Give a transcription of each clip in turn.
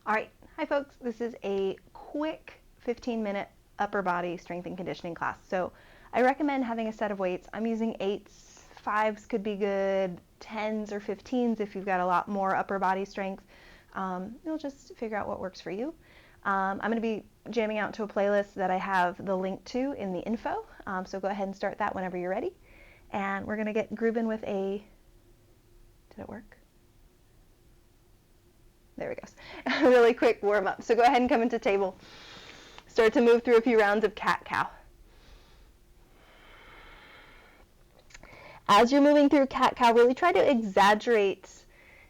All right, hi folks, this is a quick 15-minute upper body strength and conditioning class. So I recommend having a set of weights. I'm using 8s, 5s could be good, 10s or 15s if you've got a lot more upper body strength. You'll just figure out what works for you. I'm going to be jamming out to a playlist that I have the link to in the info, so go ahead and start that whenever you're ready. And we're going to get grooving with a, did it work? There we go. A really quick warm up. So go ahead and come into table. Start to move through a few rounds of cat-cow. As you're moving through cat-cow, really try to exaggerate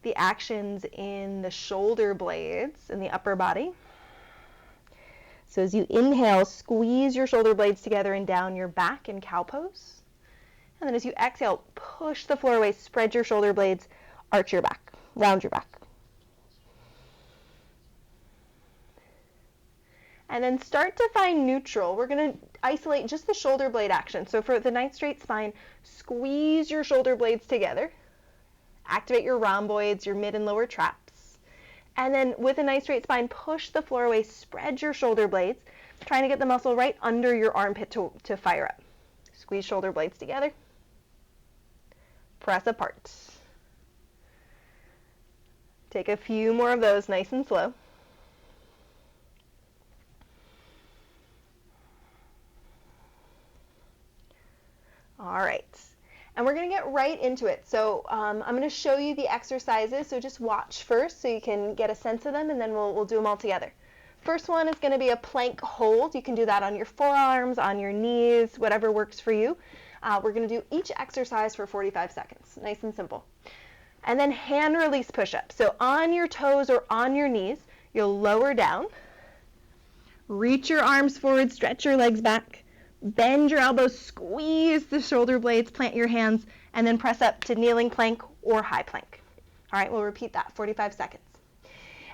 the actions in the shoulder blades in the upper body. So as you inhale, squeeze your shoulder blades together and down your back in cow pose. And then as you exhale, push the floor away, spread your shoulder blades, arch your back, round your back. And then start to find neutral. We're going to isolate just the shoulder blade action. So for the nice straight spine, squeeze your shoulder blades together. Activate your rhomboids, your mid and lower traps. And then with a nice straight spine, push the floor away, spread your shoulder blades, trying to get the muscle right under your armpit to fire up. Squeeze shoulder blades together. Press apart. Take a few more of those nice and slow. All right, and we're going to get right into it. So I'm going to show you the exercises, so just watch first so you can get a sense of them, and then we'll do them all together. First one is going to be a plank hold. You can do that on your forearms, on your knees, whatever works for you. We're going to do each exercise for 45 seconds, nice and simple. And then hand release push-ups. So on your toes or on your knees, you'll lower down, reach your arms forward, stretch your legs back, bend your elbows, squeeze the shoulder blades, plant your hands, and then press up to kneeling plank or high plank. All right, we'll repeat that 45 seconds.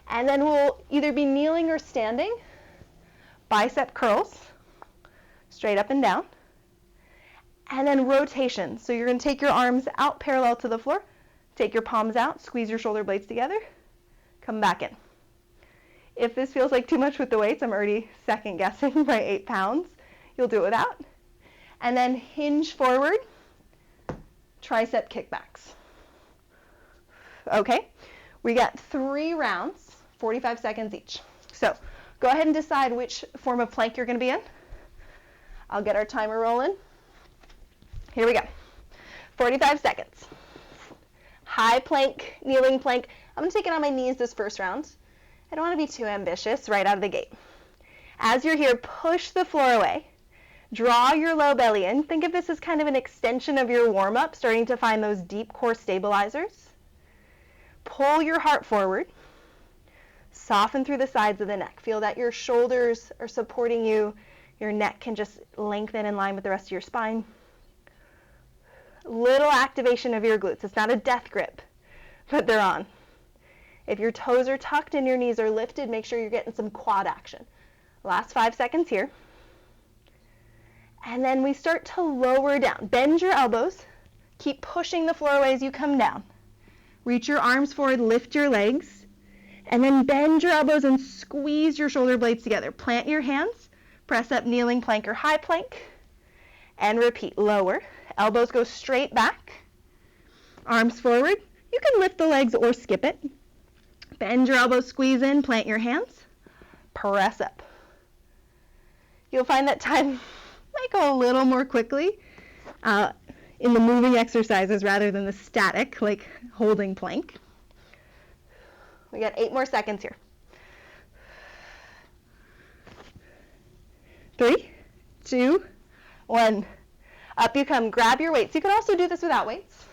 And then we'll either be kneeling or standing, bicep curls, straight up and down, and then rotation. So you're going to take your arms out parallel to the floor, take your palms out, squeeze your shoulder blades together, come back in. If this feels like too much with the weights, I'm already second guessing my 8 pounds. You'll do it without. And then hinge forward, tricep kickbacks. Okay, we got 3 rounds, 45 seconds each. So go ahead and decide which form of plank you're going to be in. I'll get our timer rolling. Here we go. 45 seconds. High plank, kneeling plank. I'm going to take it on my knees this first round. I don't want to be too ambitious right out of the gate. As you're here, push the floor away. Draw your low belly in. Think of this as kind of an extension of your warm-up, starting to find those deep core stabilizers. Pull your heart forward. Soften through the sides of the neck. Feel that your shoulders are supporting you. Your neck can just lengthen in line with the rest of your spine. Little activation of your glutes. It's not a death grip, but they're on. If your toes are tucked and your knees are lifted, make sure you're getting some quad action. Last 5 seconds here. And then we start to lower down. Bend your elbows. Keep pushing the floor away as you come down. Reach your arms forward, lift your legs, and then bend your elbows and squeeze your shoulder blades together. Plant your hands, press up kneeling plank or high plank, and repeat. Lower. Elbows go straight back. Arms forward. You can lift the legs or skip it. Bend your elbows, squeeze in, plant your hands, press up. You'll find that time might go a little more quickly in the moving exercises rather than the static, like holding plank. We got 8 more seconds here. 3, 2, 1. Up you come. Grab your weights. You can also do this without weights.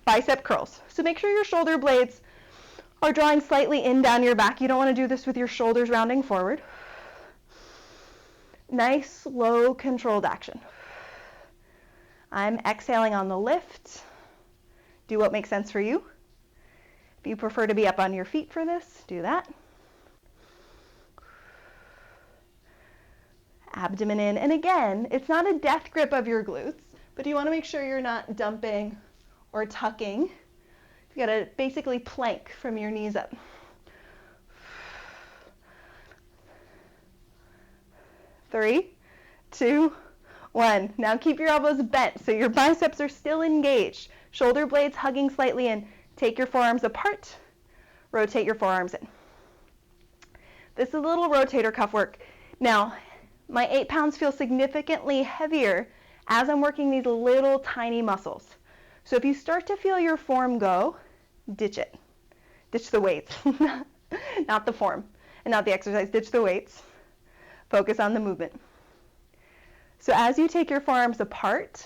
Bicep curls. So make sure your shoulder blades are drawing slightly in down your back. You don't want to do this with your shoulders rounding forward. Nice, slow, controlled action. I'm exhaling on the lift. Do what makes sense for you. If you prefer to be up on your feet for this, do that. Abdomen in. And again, it's not a death grip of your glutes, but you want to make sure you're not dumping or tucking. You got to basically plank from your knees up. 3, 2, 1. Now keep your elbows bent so your biceps are still engaged. Shoulder blades hugging slightly in. Take your forearms apart. Rotate your forearms in. This is a little rotator cuff work. Now, my 8 pounds feel significantly heavier as I'm working these little tiny muscles. So if you start to feel your form go, ditch it. Ditch the weights, not the form and not the exercise. Ditch the weights. Focus on the movement. So as you take your forearms apart,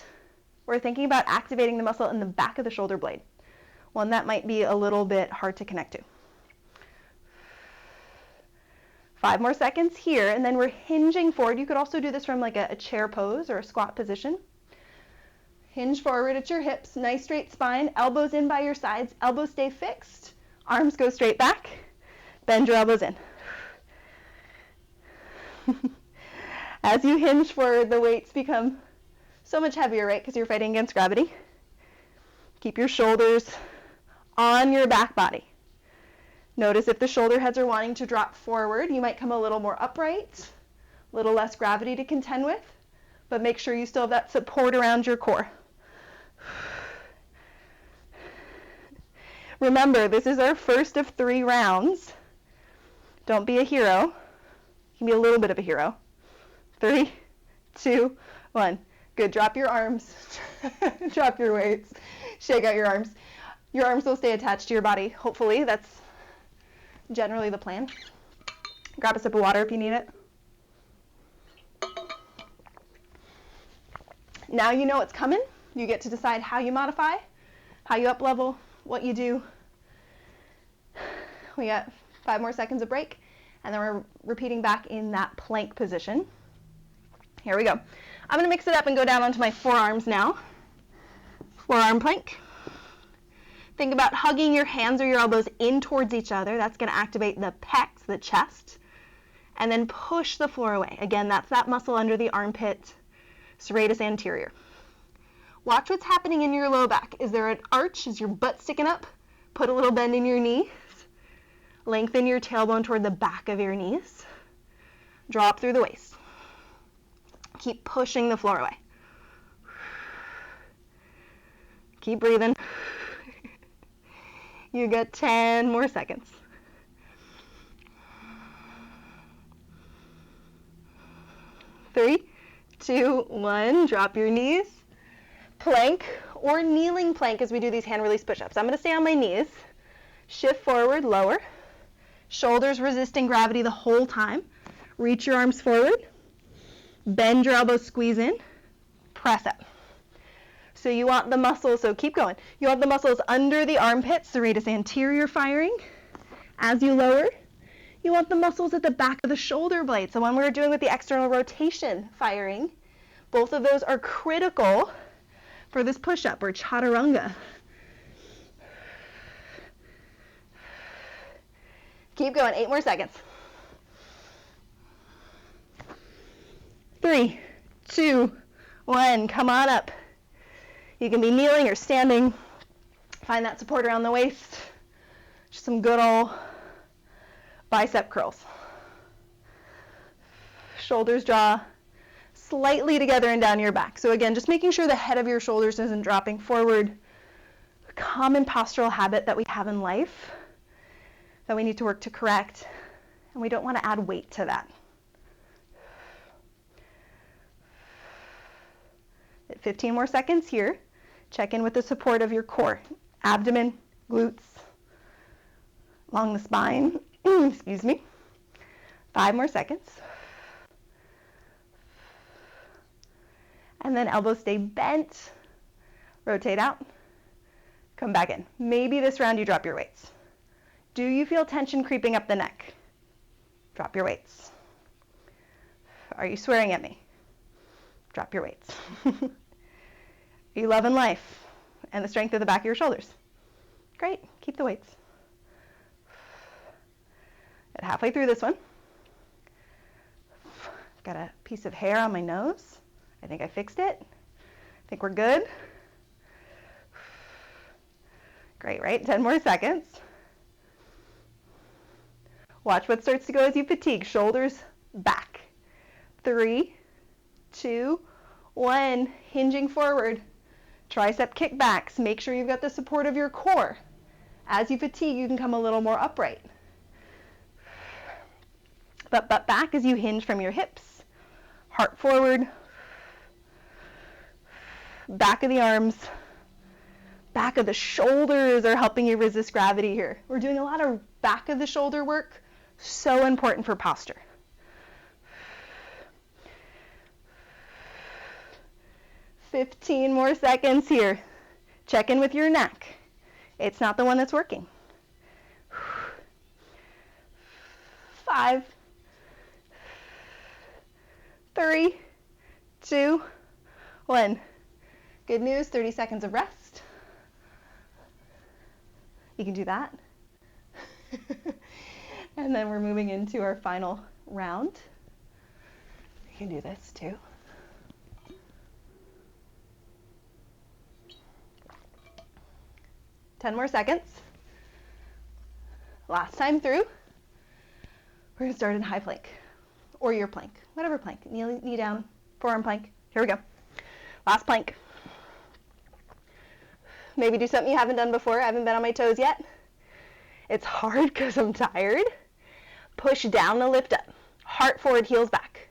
we're thinking about activating the muscle in the back of the shoulder blade, one that might be a little bit hard to connect to. 5 more seconds here, and then we're hinging forward. You could also do this from like a chair pose or a squat position. Hinge forward at your hips, nice straight spine, elbows in by your sides, elbows stay fixed, arms go straight back, bend your elbows in. As you hinge forward, the weights become so much heavier, right? Because you're fighting against gravity. Keep your shoulders on your back body. Notice if the shoulder heads are wanting to drop forward, you might come a little more upright, a little less gravity to contend with, but make sure you still have that support around your core. Remember, this is our first of 3 rounds. Don't be a hero. You can be a little bit of a hero. 3, 2, 1. Good. Drop your arms. Drop your weights. Shake out your arms. Your arms will stay attached to your body. Hopefully, that's generally the plan. Grab a sip of water if you need it. Now you know what's coming. You get to decide how you modify, how you up level, what you do. We got 5 more seconds of break, and then we're repeating back in that plank position. Here we go. I'm going to mix it up and go down onto my forearms now. Forearm plank. Think about hugging your hands or your elbows in towards each other. That's going to activate the pecs, the chest. And then push the floor away. Again, that's that muscle under the armpit, serratus anterior. Watch what's happening in your low back. Is there an arch? Is your butt sticking up? Put a little bend in your knees. Lengthen your tailbone toward the back of your knees. Draw up through the waist. Keep pushing the floor away. Keep breathing. You get 10 more seconds. 3, 2, 1. Drop your knees. Plank or kneeling plank as we do these hand release push-ups. I'm going to stay on my knees. Shift forward, lower. Shoulders resisting gravity the whole time. Reach your arms forward. Bend your elbows, squeeze in. Press up. So you want the muscles, so keep going. You want the muscles under the armpits, serratus anterior firing. As you lower, you want the muscles at the back of the shoulder blades, the one we were doing with the external rotation firing. Both of those are critical for this push-up or chaturanga. Keep going, 8 more seconds. 3, 2, 1, come on up. You can be kneeling or standing. Find that support around the waist. Just some good old bicep curls. Shoulders draw slightly together and down your back. So again, just making sure the head of your shoulders isn't dropping forward. A common postural habit that we have in life that we need to work to correct, and we don't want to add weight to that. 15 more seconds here. Check in with the support of your core, abdomen, glutes, along the spine. Excuse me. 5 more seconds. And then elbows stay bent. Rotate out. Come back in. Maybe this round you drop your weights. Do you feel tension creeping up the neck? Drop your weights. Are you swearing at me? Drop your weights. Are you loving life and the strength of the back of your shoulders? Great. Keep the weights. At halfway through this one. Got a piece of hair on my nose. I think I fixed it. I think we're good. Great, right? 10 more seconds. Watch what starts to go as you fatigue. Shoulders back. 3, 2, 1. Hinging forward. Tricep kickbacks. Make sure you've got the support of your core. As you fatigue, you can come a little more upright. But butt back as you hinge from your hips. Heart forward. Back of the arms. Back of the shoulders are helping you resist gravity here. We're doing a lot of back of the shoulder work. So important for posture. 15 more seconds here. Check in with your neck. It's not the one that's working. 5, 3, 2, 1. Good news, 30 seconds of rest. You can do that. And then we're moving into our final round. You can do this too. Ten more seconds. Last time through. We're gonna start in high plank or your plank, whatever plank. Knee down, forearm plank. Here we go. Last plank. Maybe do something you haven't done before. I haven't been on my toes yet. It's hard because I'm tired. Push down to lift up. Heart forward, heels back.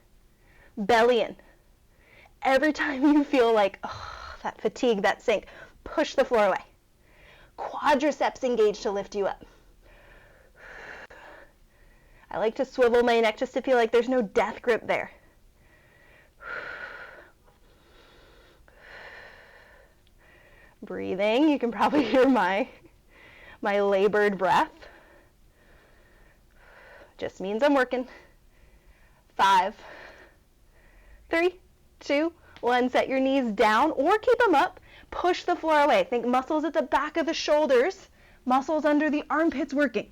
Belly in. Every time you feel like that fatigue, that sink, push the floor away. Quadriceps engaged to lift you up. I like to swivel my neck just to feel like there's no death grip there. Breathing. You can probably hear my labored breath. Just means I'm working. 5, 3, 2, 1. Set your knees down or keep them up. Push the floor away. Think muscles at the back of the shoulders, muscles under the armpits working.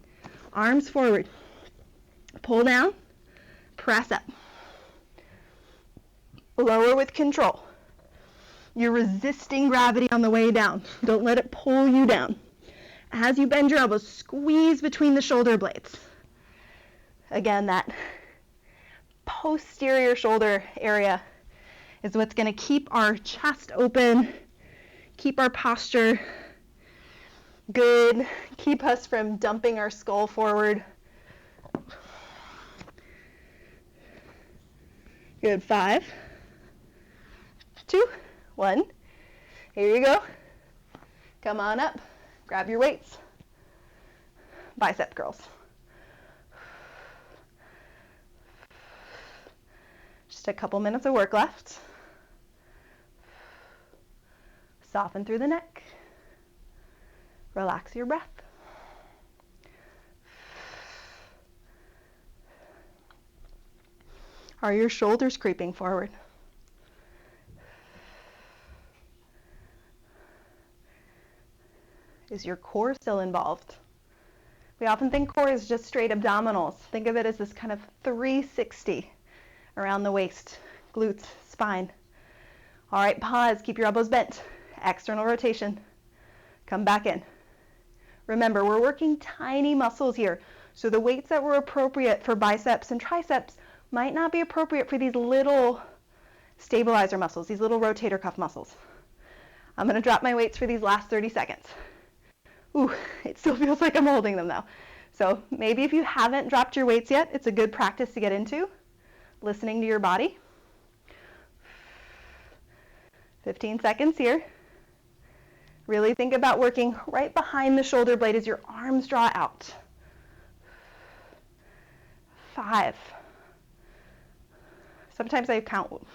Arms forward. Pull down, press up. Lower with control. You're resisting gravity on the way down. Don't let it pull you down. As you bend your elbows, squeeze between the shoulder blades. Again, that posterior shoulder area is what's going to keep our chest open, keep our posture good, keep us from dumping our skull forward. Good. 5, 2, 1. Here you go. Come on up. Grab your weights. Bicep curls. Just a couple minutes of work left. Soften through the neck. Relax your breath. Are your shoulders creeping forward? Is your core still involved? We often think core is just straight abdominals. Think of it as this kind of 360 around the waist, glutes, spine. All right, pause. Keep your elbows bent. External rotation. Come back in. Remember, we're working tiny muscles here. So the weights that were appropriate for biceps and triceps might not be appropriate for these little stabilizer muscles, these little rotator cuff muscles. I'm going to drop my weights for these last 30 seconds. Ooh, it still feels like I'm holding them though. So maybe if you haven't dropped your weights yet, it's a good practice to get into, listening to your body. 15 seconds here. Really think about working right behind the shoulder blade as your arms draw out. 5. Sometimes I count.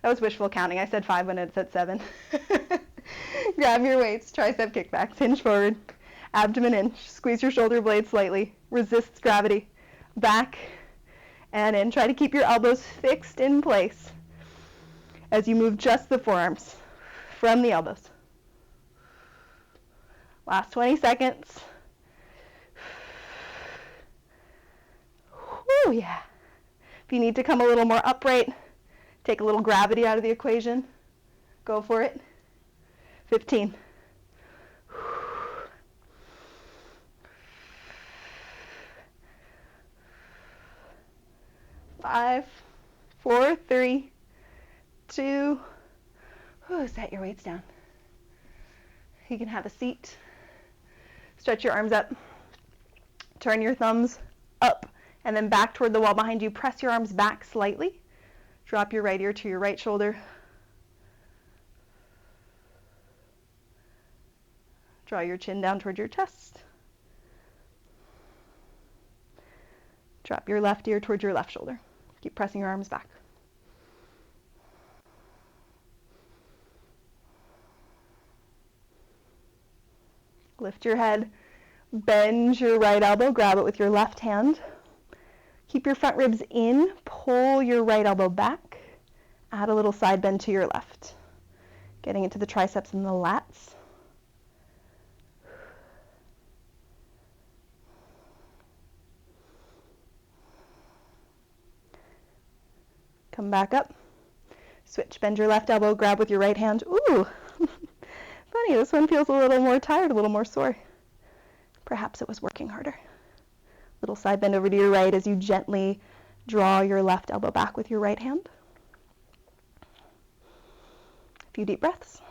That was wishful counting. I said 5 when it said 7. Grab your weights, tricep kickbacks, hinge forward, abdomen in, squeeze your shoulder blades slightly, resist gravity, back and in. Try to keep your elbows fixed in place as you move just the forearms from the elbows. Last 20 seconds. Whew, yeah. If you need to come a little more upright, take a little gravity out of the equation, go for it. 15. 5, 4, 3, 2, set your weights down. You can have a seat. Stretch your arms up. Turn your thumbs up and then back toward the wall behind you. Press your arms back slightly. Drop your right ear to your right shoulder. Draw your chin down toward your chest. Drop your left ear toward your left shoulder. Keep pressing your arms back. Lift your head, bend your right elbow, grab it with your left hand. Keep your front ribs in, pull your right elbow back, add a little side bend to your left. Getting into the triceps and the lats. Come back up. Switch, bend your left elbow, grab with your right hand. Ooh, funny, this one feels a little more tired, a little more sore. Perhaps it was working harder. Little side bend over to your right as you gently draw your left elbow back with your right hand. A few deep breaths.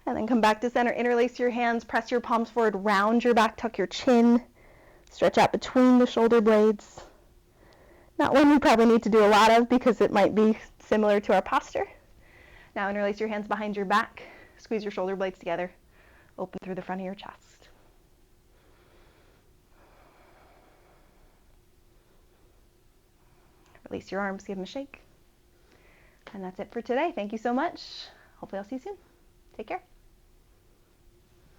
And then come back to center, interlace your hands, press your palms forward, round your back, tuck your chin, stretch out between the shoulder blades. Not one we probably need to do a lot of because it might be similar to our posture. Now interlace your hands behind your back, squeeze your shoulder blades together, open through the front of your chest. Release your arms, give them a shake. And that's it for today. Thank you so much. Hopefully I'll see you soon. Take care.